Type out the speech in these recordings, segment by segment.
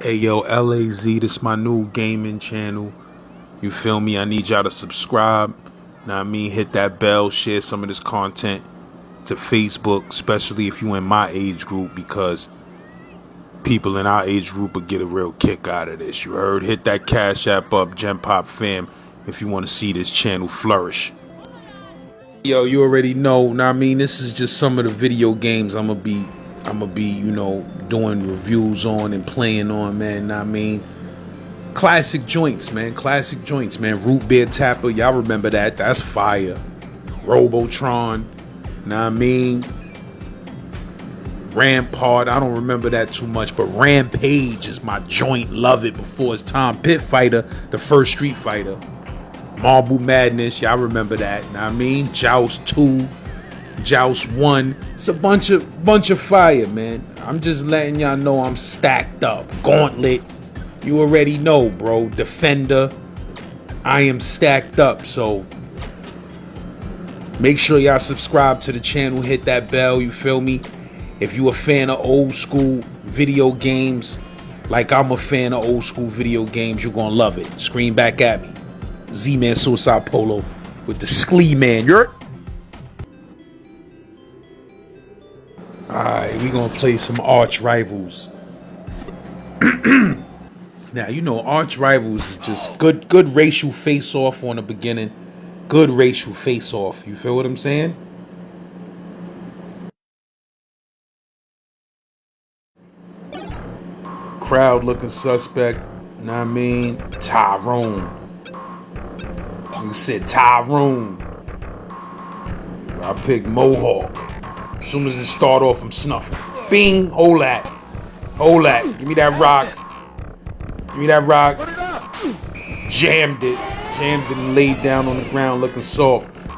Hey yo, LAZ, this my new gaming channel. You feel me? I need y'all to subscribe. Now I mean, hit that bell, share some of this content to Facebook, especially if you in my age group, because people in our age group will get a real kick out of this. You heard? Hit that Cash App up, Gen Pop fam, if you want to see this channel flourish. Yo, you already know. Now I mean, this is just some of the video games I'ma be, doing reviews on and playing on, man. Now I mean, classic joints, man. Classic joints, man. Root Beer Tapper, y'all remember that? That's fire. Robotron, know what I mean? Rampart, I don't remember that too much, but Rampage is my joint. Love it before its time. Pit Fighter, the first Street Fighter. Marble Madness, y'all remember that, know what I mean? Joust 2, Joust 1. It's a bunch of fire, man. I'm just letting y'all know I'm stacked up. Gauntlet, you already know, bro. Defender, I am stacked up. So make sure y'all subscribe to the channel, hit that bell, you feel me? If you a fan of old school video games, like I'm a fan of old school video games, you're gonna love it. Scream back at me. Z-Man Suicide Polo with the Sklee Man. You're alright, we gonna play some arch rivals. Now, you know, arch rivals is just good racial face off on the beginning. Good racial face off. You feel what I'm saying? Crowd looking suspect. Know what I mean? Tyrone. You said Tyrone. I picked Mohawk. As soon as it start off, I'm snuffing. Bing! Hold that. Hold that. Give me that rock. Give me that rock. Jammed it. Jammed it and laid down on the ground looking soft.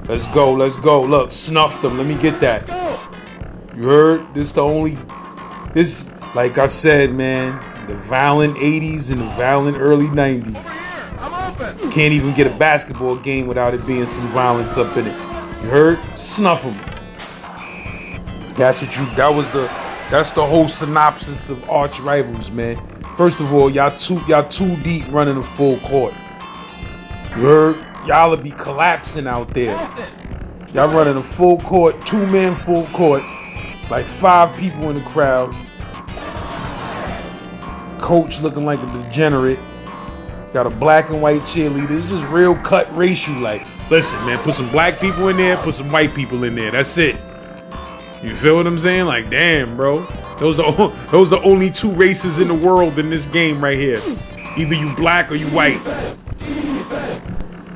Let's go. Let's go. Look, snuffed them. Let me get that. You heard? This, like I said, man, the violent 80s and the violent early 90s. Can't even get a basketball game without it being some violence up in it. You heard? Snuff them. That's the whole synopsis of arch rivals, man. First of all, y'all too deep running a full court. You heard? Y'all'll be collapsing out there. Y'all running a full court, 2-man full court, like 5 people in the crowd. Coach looking like a degenerate. Got a black and white cheerleader. It's just real cut racial. Like, listen, man, put some black people in there, put some white people in there. That's it. You feel what I'm saying? Like, damn, bro. Those the only 2 races in the world in this game right here. Either you black or you white.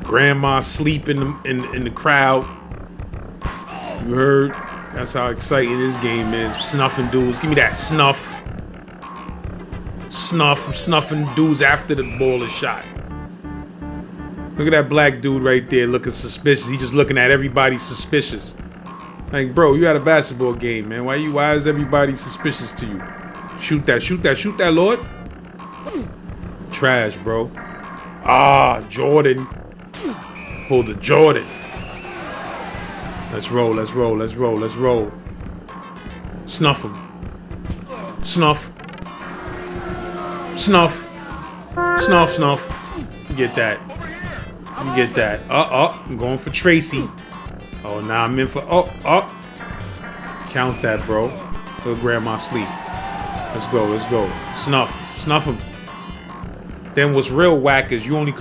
Grandma sleep in the crowd. You heard? That's how exciting this game is. Snuffing dudes. Give me that snuff. Snuff. I'm snuffing dudes after the ball is shot. Look at that black dude right there looking suspicious. He just looking at everybody suspicious. Like, bro, you had a basketball game, man. Why is everybody suspicious to you? Shoot that, Lord. Trash, bro. Ah, Jordan. Pull the Jordan. Let's roll. Snuff him. Snuff. Get that. I'm going for Tracy. Oh, now I'm in for Count that, bro. Till grandma sleep. Let's go. Snuff him. Then what's real whack is you can only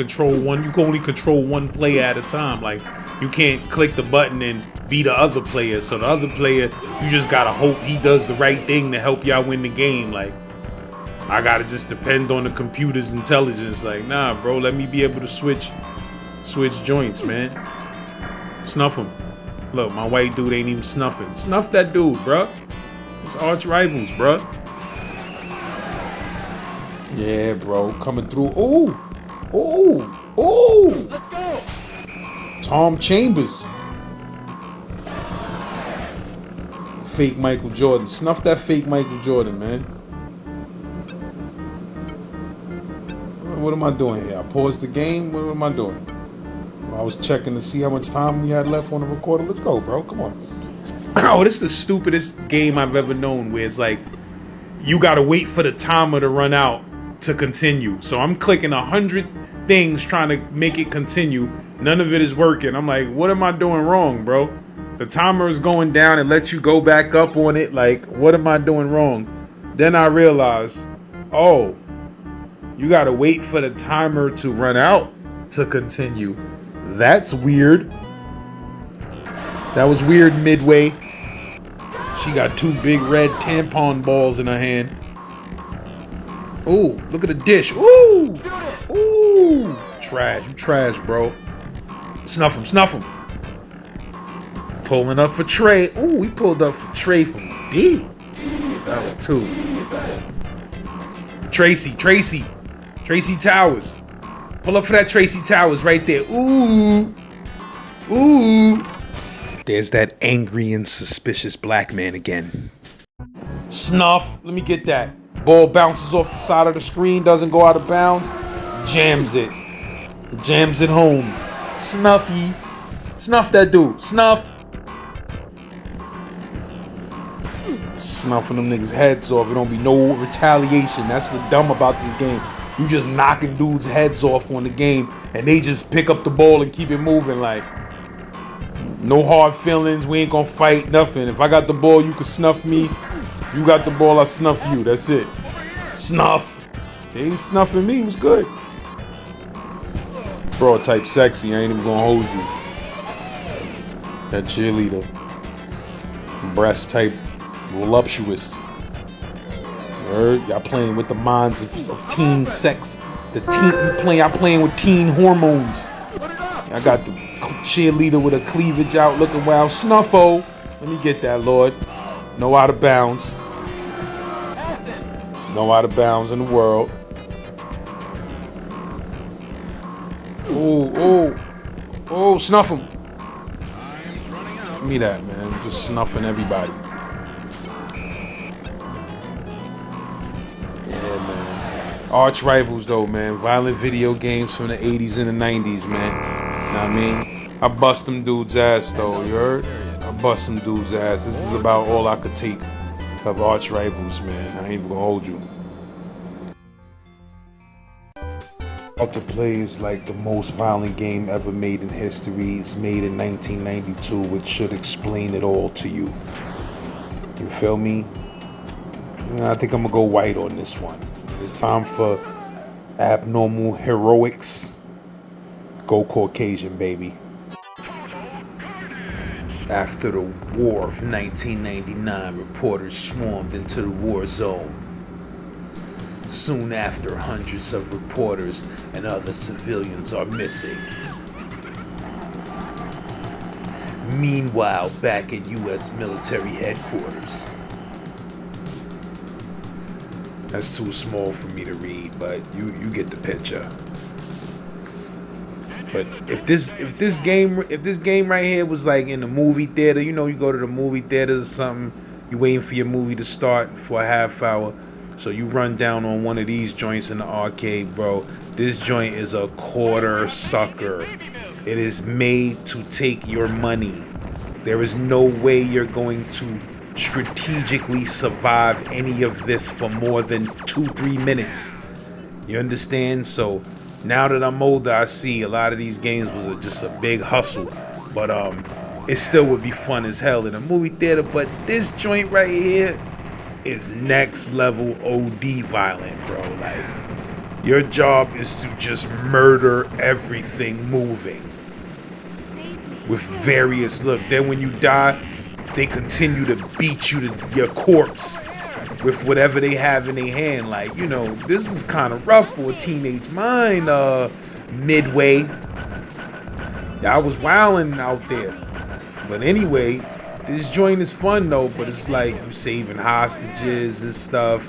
control one player at a time. Like, you can't click the button and be the other player. So the other player, you just gotta hope he does the right thing to help y'all win the game. Like, I gotta just depend on the computer's intelligence. Like, nah, bro, let me be able to switch joints, man. Snuff him. Look, my white dude ain't even snuffing. Snuff that dude, bruh. It's arch rivals, bruh. Yeah, bro. Coming through. Ooh. Let's go. Tom Chambers. Fake Michael Jordan. Snuff that fake Michael Jordan, man. What am I doing here? I paused the game? What am I doing? I was checking to see how much time we had left on the recorder. Let's go, bro. Come on. Oh, this is the stupidest game I've ever known, where it's like you gotta wait for the timer to run out to continue. So I'm clicking 100 things trying to make it continue. None of it is working. I'm like, what am I doing wrong, bro? The timer is going down and lets you go back up on it. Like, what am I doing wrong? Then I realized, oh, you gotta wait for the timer to run out to continue. That's weird. That was weird, Midway. She got 2 big red tampon balls in her hand. Ooh, look at the dish. Ooh! Ooh! Trash. You trash, bro. Snuff him, snuff him. Pulling up for Trey. Ooh, he pulled up for Trey from deep. That was 2. Tracy Towers. Pull up for that Tracy Towers right there. Ooh. Ooh. There's that angry and suspicious black man again. Snuff. Let me get that. Ball bounces off the side of the screen, doesn't go out of bounds. Jams it. Jams it home. Snuffy. Snuff that dude. Snuff. Snuffing them niggas' heads off. It don't be no retaliation. That's the dumb about this game. You just knocking dudes' heads off on the game, and they just pick up the ball and keep it moving. Like, no hard feelings. We ain't gonna fight. Nothing. If I got the ball, you can snuff me. You got the ball, I snuff you. That's it. Snuff. They ain't snuffing me. It was good. Bro, type sexy. I ain't even gonna hold you. That cheerleader. Breast type voluptuous. Word? Y'all playing with the minds of teen sex. Y'all playing with teen hormones. I got the cheerleader with a cleavage out looking wild. Snuffo. Let me get that, Lord. No out of bounds. There's no out of bounds in the world. Oh, snuff him. Give me that, man. I'm just snuffing everybody. Yeah, man. Arch rivals, though, man. Violent video games from the 80s and the 90s, man. You know what I mean? I bust them dudes' ass, though, you heard? I bust them dudes' ass. This is about all I could take of arch rivals, man. I ain't even gonna hold you. Multiplayer is like the most violent game ever made in history. It's made in 1992, which should explain it all to you. You feel me? I think I'm gonna go white on this one. It's time for abnormal heroics. Go Caucasian, baby. After the war of 1999, reporters swarmed into the war zone. Soon after, hundreds of reporters and other civilians are missing. Meanwhile, back at U.S. military headquarters. That's too small for me to read, but you get the picture. But if this game right here was like in the movie theater, you know, you go to the movie theater or something, you waiting for your movie to start for a half hour. So you run down on one of these joints in the arcade, bro. This joint is a quarter sucker. It is made to take your money. There is no way you're going to strategically survive any of this for more than 2-3 minutes. You understand? So now that I'm older, I see a lot of these games was just a big hustle. But it still would be fun as hell in a movie theater. But this joint right here is next level OD violent, bro. Like, your job is to just murder everything moving with various look. Then when you die, they continue to beat you to your corpse with whatever they have in their hand. Like, you know, this is kind of rough for a teenage mind. Midway, I was wilding out there. But anyway, this joint is fun though, but it's like you saving hostages and stuff.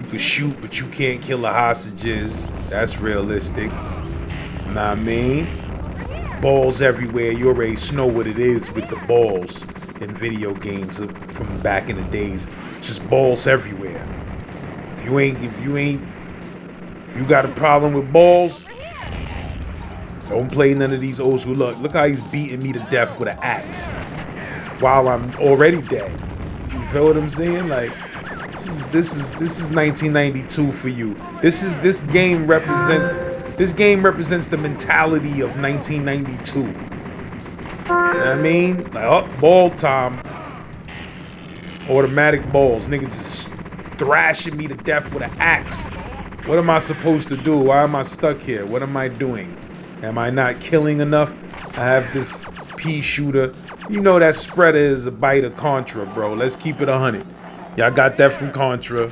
You can shoot, but you can't kill the hostages. That's realistic. Know what I mean? Balls everywhere. You already know what it is with the balls in video games from back in the days. Just balls everywhere. If you got a problem with balls, don't play none of these old school. Look how he's beating me to death with an axe while I'm already dead. You feel what I'm saying? Like, this is is 1992 for you. This game represents the mentality of 1992. You know what I mean? Like, ball time. Automatic balls. Nigga just thrashing me to death with an axe. What am I supposed to do? Why am I stuck here? What am I doing? Am I not killing enough? I have this pea shooter. You know that spreader is a bite of Contra, bro. Let's keep it 100. Y'all got that from Contra.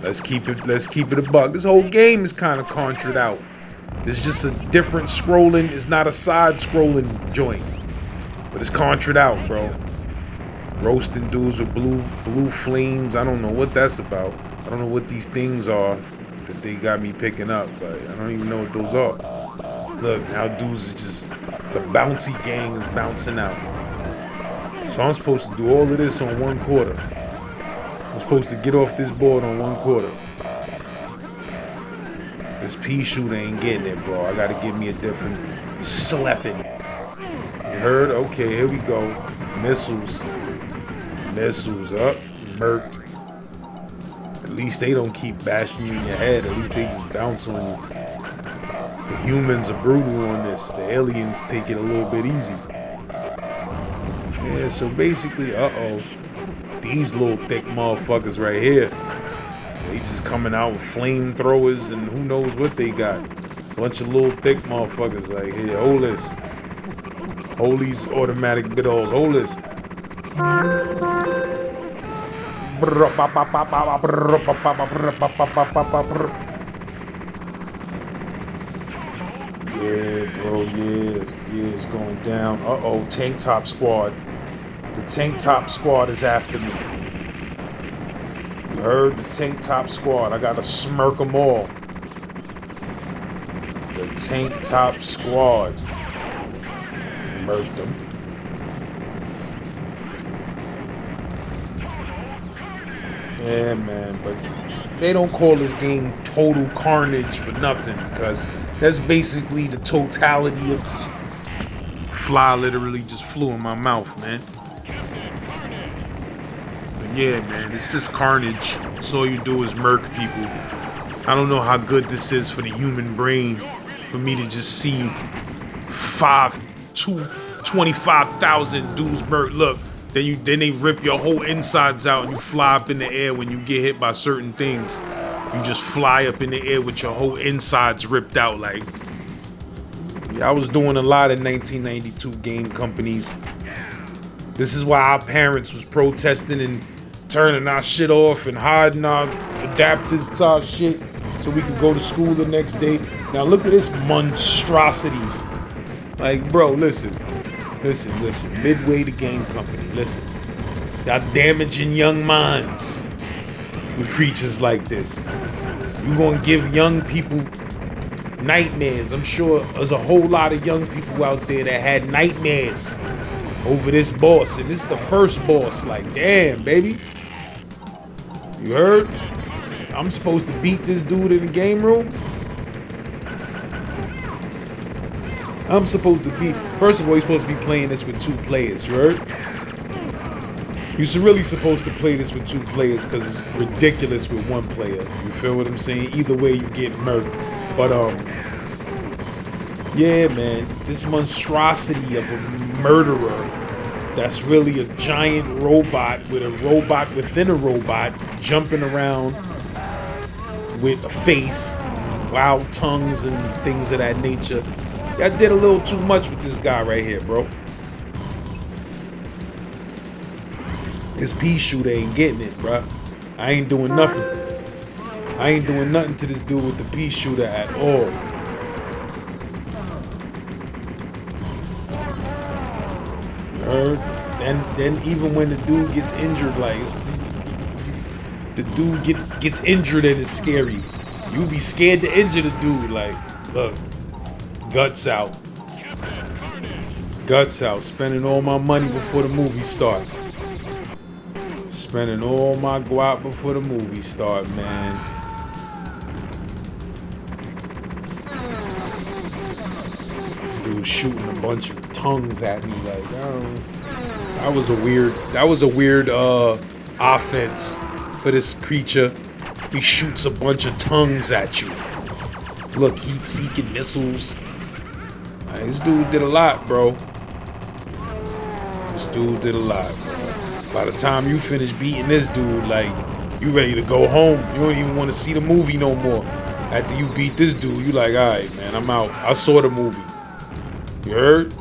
Let's keep it a buck. This whole game is kind of Contra'd out. It's just a different scrolling. It's not a side scrolling joint. But it's Contra'd out, bro. Roasting dudes with blue flames. I don't know what that's about. I don't know what these things are that they got me picking up, but I don't even know what those are. Look, now dudes is just, the bouncy gang is bouncing out. So I'm supposed to do all of this on 1 quarter. I'm supposed to get off this board on 1 quarter. This pea shooter ain't getting it, bro. I gotta give me a different slapping. You heard? Okay, here we go. Missiles. Missiles up. Murked. At least they don't keep bashing you in your head. At least they just bounce on you. The humans are brutal on this. The aliens take it a little bit easy. Yeah, so basically, these little thick motherfuckers right here, they just coming out with flamethrowers and who knows what they got. Bunch of little thick motherfuckers like, here, hold this. Hold these automatic biddos, hold this. Yeah, bro, yeah, it's going down. Tank top squad. The tank top squad is after me. You heard? The tank top squad. I gotta smirk them all. The tank top squad. Murked them. Yeah, man, but they don't call this game Total Carnage for nothing, because that's basically the totality of... Fly literally just flew in my mouth, man. But yeah, man, it's just carnage. So all you do is murk people. I don't know how good this is for the human brain, for me to just see 25,000 dudes murk. Look, then they rip your whole insides out and you fly up in the air when you get hit by certain things. You just fly up in the air with your whole insides ripped out. Like, yeah, I was doing a lot of 1992 game companies. This is why our parents was protesting and turning our shit off and hiding our adapters to our shit so we could go to school the next day. Now look at this monstrosity. Like, bro, listen. Midway the game company, listen. Y'all damaging young minds with creatures like this. You gonna give young people nightmares. I'm sure there's a whole lot of young people out there that had nightmares over this boss. And this is the first boss. Like, damn, baby. You heard? I'm supposed to beat this dude in the game room? I'm supposed to be... First of all, you're supposed to be playing this with 2 players, you heard? You're really supposed to play this with 2 players because it's ridiculous with 1 player. You feel what I'm saying? Either way, you get murdered. But, yeah, man. This monstrosity of a murderer that's really a giant robot with a robot within a robot jumping around with a face, wild tongues, and things of that nature. Y'all did a little too much with this guy right here, bro. This pea shooter ain't getting it, bro. I ain't doing nothing. I ain't doing nothing to this dude with the pea shooter at all. You heard? Then even when the dude gets injured, like, the dude gets injured and it's scary. You be scared to injure the dude, like, look. Guts out. Guts out. Spending all my money before the movie start. Spending all my guap before the movie start, man. This dude shooting a bunch of tongues at me, like, that was a weird offense for this creature. He shoots a bunch of tongues at you. Look, heat-seeking missiles. This dude did a lot, bro. This dude did a lot, bro. By the time you finish beating this dude, like, you ready to go home. You don't even want to see the movie no more. After you beat this dude, you like, all right, man, I'm out. I saw the movie. You heard?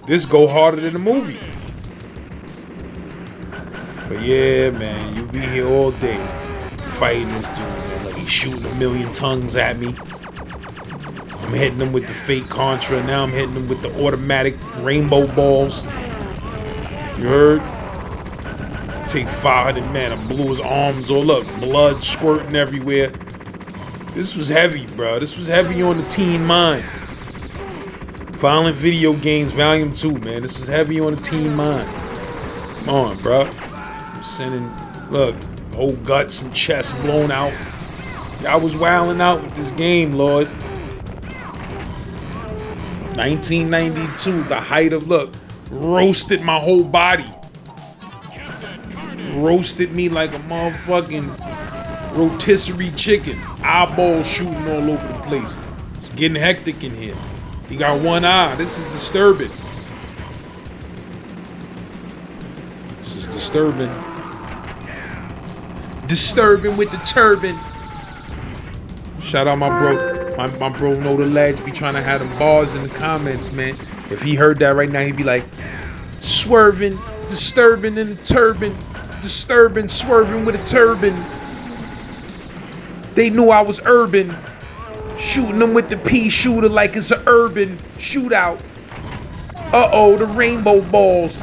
This go harder than the movie. But yeah, man, you be here all day fighting this dude, man. Like, he's shooting a million tongues at me. I'm hitting him with the fake Contra. Now I'm hitting him with the automatic rainbow balls. You heard? Take 500 man. I blew his arms all up. Blood squirting everywhere. This was heavy, bro. This was heavy on the teen mind. Violent Video Games Volume 2, man. This was heavy on the teen mind. Come on, bro. I'm sending, look, whole guts and chest blown out. I was wilding out with this game, Lord. 1992, the height of, look, roasted my whole body. Roasted me like a motherfucking rotisserie chicken. Eyeballs shooting all over the place. It's getting hectic in here. He got one eye. This is disturbing. This is disturbing. Disturbing with the turban. Shout out my bro. My bro Know the Lads be trying to have them bars in the comments, man. If he heard that right now, he'd be like, swerving, disturbing in the turban. Disturbing, swerving with a turban. They knew I was urban. Shooting them with the pea shooter like it's an urban shootout. Uh-oh, the rainbow balls.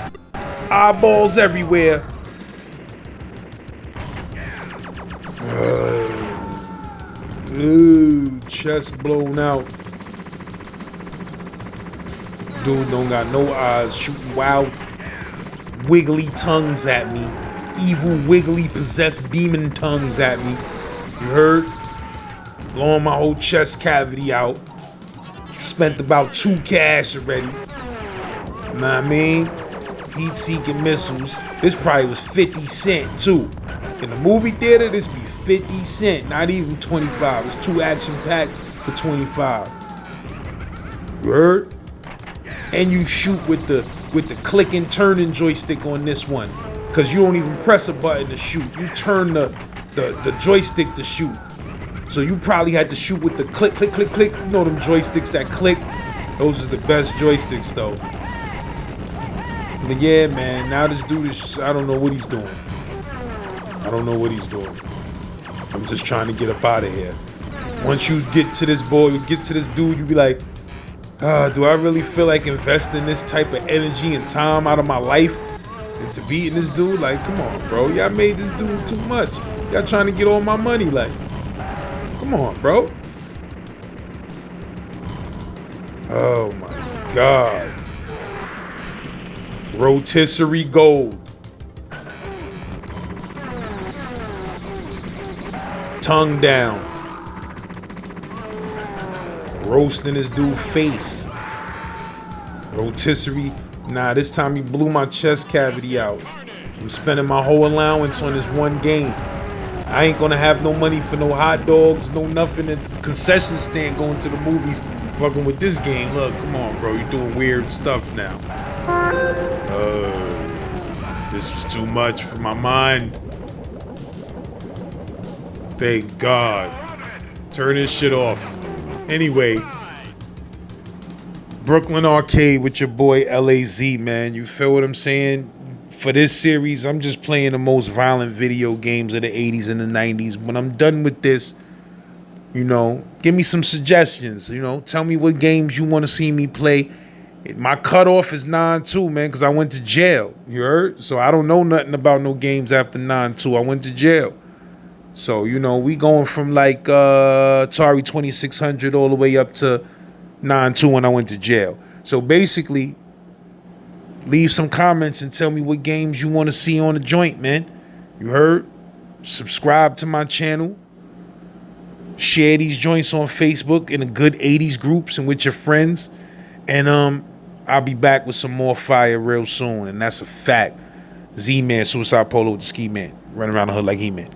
Eyeballs everywhere. Ooh, chest blown out. Dude don't got no eyes. Shooting wild, wiggly tongues at me. Evil, wiggly, possessed demon tongues at me. You heard? Blowing my whole chest cavity out. Spent about 2 cash already. You know what I mean? Heat-seeking missiles. This probably was 50 cents too. In the movie theater, this be 50 cents, not even 25. It's 2 action-packed for 25. You heard? And you shoot with the clicking turning joystick on this one. Cause you don't even press a button to shoot. You turn the joystick to shoot. So you probably had to shoot with the click, click, click, click. You know them joysticks that click? Those are the best joysticks though. But yeah, man, now this dude is, I don't know what he's doing. I don't know what he's doing. I'm just trying to get up out of here. Once you get to this boy, get to this dude, you be like, do I really feel like investing this type of energy and time out of my life into beating this dude? Like, come on, bro. Y'all made this dude too much. Y'all trying to get all my money, like. Come on, bro. Oh my God. Rotisserie gold. Tongue down. Roasting this dude's face. Rotisserie. Nah, this time he blew my chest cavity out. I'm spending my whole allowance on this one game. I ain't gonna have no money for no hot dogs, no nothing at the concession stand going to the movies fucking with this game. Look, come on, bro. You're doing weird stuff now. This was too much for my mind. Thank God. Turn this shit off. Anyway, Brooklyn Arcade with your boy LAZ, man. You feel what I'm saying? For this series, I'm just playing the most violent video games of the 80s and the 90s. When I'm done with this, you know, give me some suggestions. You know, tell me what games you want to see me play. My cutoff is 9-2, man, because I went to jail. You heard? So I don't know nothing about no games after 9-2. I went to jail. So, you know, we going from like Atari 2600 all the way up to 9-2 when I went to jail. So basically, leave some comments and tell me what games you want to see on the joint, man. You heard? Subscribe to my channel. Share these joints on Facebook in the good 80s groups and with your friends. And I'll be back with some more fire real soon. And that's a fact. Z-Man, Suicide Polo with the Ski Man. Running around the hood like He-Man.